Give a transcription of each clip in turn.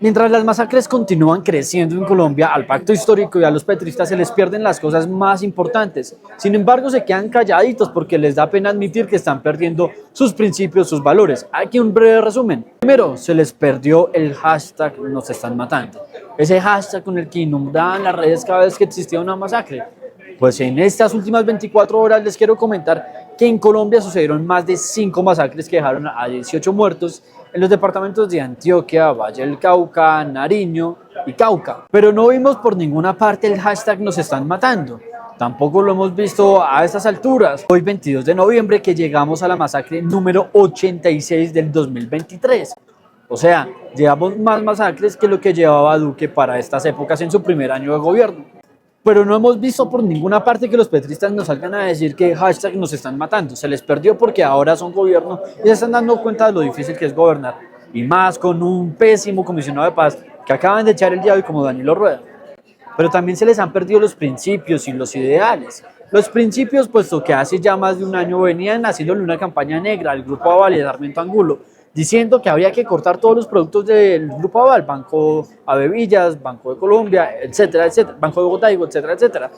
Mientras las masacres continúan creciendo en Colombia, al pacto histórico y a los petristas se les pierden las cosas más importantes. Sin embargo, se quedan calladitos porque les da pena admitir que están perdiendo sus principios, sus valores. Aquí un breve resumen. Primero, se les perdió el hashtag nos están matando. Ese hashtag con el que inundaban las redes cada vez que existía una masacre. Pues en estas últimas 24 horas les quiero comentar que en Colombia sucedieron más de 5 masacres que dejaron a 18 muertos en los departamentos de Antioquia, Valle del Cauca, Nariño y Cauca. Pero no vimos por ninguna parte el hashtag nos están matando. Tampoco lo hemos visto a estas alturas. Hoy 22 de noviembre que llegamos a la masacre número 86 del 2023. O sea, llevamos más masacres que lo que llevaba Duque para estas épocas en su primer año de gobierno. Pero no hemos visto por ninguna parte que los petristas nos salgan a decir que hashtag nos están matando. Se les perdió porque ahora son gobierno y se están dando cuenta de lo difícil que es gobernar. Y más con un pésimo comisionado de paz que acaban de echar el día de hoy como Danilo Rueda. Pero también se les han perdido los principios y los ideales. Los principios, puesto que hace ya más de un año venían haciéndole una campaña negra al Grupo Aval y a Sarmiento Angulo, diciendo que habría que cortar todos los productos del Grupo Aval, Banco Avevillas, Banco de Colombia, etcétera, etcétera, Banco de Bogotá, etcétera, etcétera.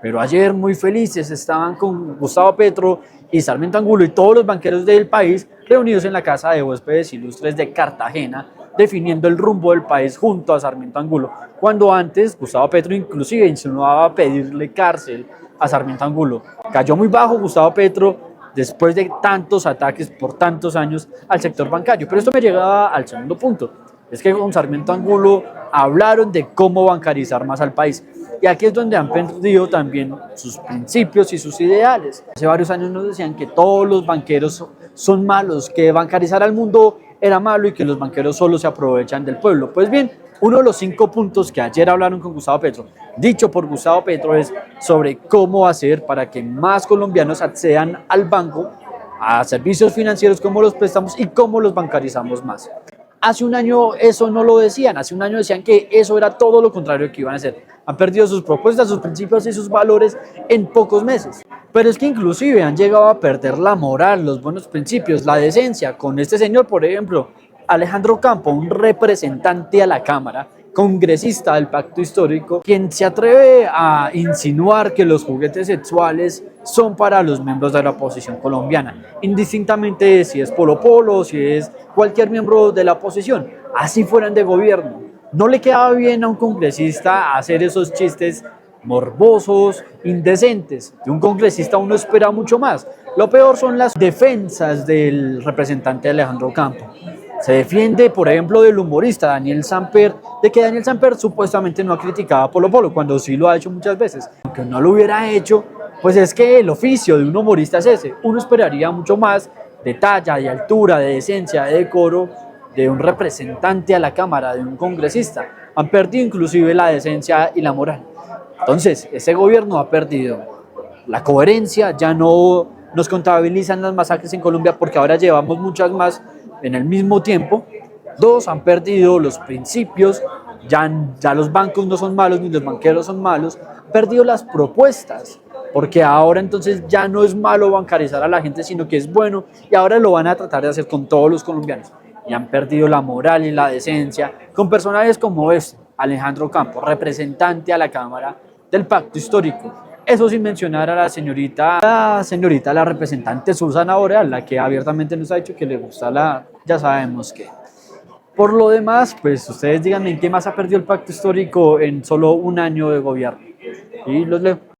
Pero ayer muy felices estaban con Gustavo Petro y Sarmiento Angulo y todos los banqueros del país reunidos en la Casa de Huéspedes Ilustres de Cartagena, definiendo el rumbo del país junto a Sarmiento Angulo, cuando antes Gustavo Petro inclusive insinuaba pedirle cárcel a Sarmiento Angulo. Cayó muy bajo Gustavo Petro después de tantos ataques por tantos años al sector bancario. Pero esto me llega al segundo punto, es que con Sarmiento Angulo hablaron de cómo bancarizar más al país. Y aquí es donde han perdido también sus principios y sus ideales. Hace varios años nos decían que todos los banqueros son malos, que bancarizar al mundo era malo y que los banqueros solo se aprovechan del pueblo. Pues bien, uno de los 5 puntos que ayer hablaron con Gustavo Petro, dicho por Gustavo Petro, es sobre cómo hacer para que más colombianos accedan al banco, a servicios financieros como los préstamos y cómo los bancarizamos más. Hace un año eso no lo decían, hace un año decían que eso era todo lo contrario que iban a hacer. Han perdido sus propuestas, sus principios y sus valores en pocos meses. Pero es que inclusive han llegado a perder la moral, los buenos principios, la decencia. Con este señor, por ejemplo, Alejandro Campo, un representante a la Cámara, congresista del Pacto Histórico, quien se atreve a insinuar que los juguetes sexuales son para los miembros de la oposición colombiana, indistintamente si es Polo Polo, si es cualquier miembro de la oposición, así fueran de gobierno. No le queda bien a un congresista hacer esos chistes morbosos, indecentes. De un congresista uno espera mucho más. Lo peor son las defensas del representante Alejandro Campo. Se defiende, por ejemplo, del humorista Daniel Samper, de que Daniel Samper supuestamente no ha criticado a Polo Polo, cuando sí lo ha hecho muchas veces. Aunque no lo hubiera hecho, pues es que el oficio de un humorista es ese. Uno esperaría mucho más de talla, de altura, de decencia, de decoro, de un representante a la Cámara, de un congresista. Han perdido inclusive la decencia y la moral. Entonces, ese gobierno ha perdido la coherencia, ya no nos contabilizan las masacres en Colombia porque ahora llevamos muchas más en el mismo tiempo. 2, han perdido los principios, ya los bancos no son malos ni los banqueros son malos, han perdido las propuestas, porque ahora entonces ya no es malo bancarizar a la gente, sino que es bueno y ahora lo van a tratar de hacer con todos los colombianos. Y han perdido la moral y la decencia con personajes como este, Alejandro Campo, representante a la Cámara del Pacto Histórico. Eso sin mencionar a la representante Susana Boreal, la que abiertamente nos ha dicho que le gusta ya sabemos qué. Por lo demás, pues ustedes díganme en qué más ha perdido el pacto histórico en solo un año de gobierno. Y los leo.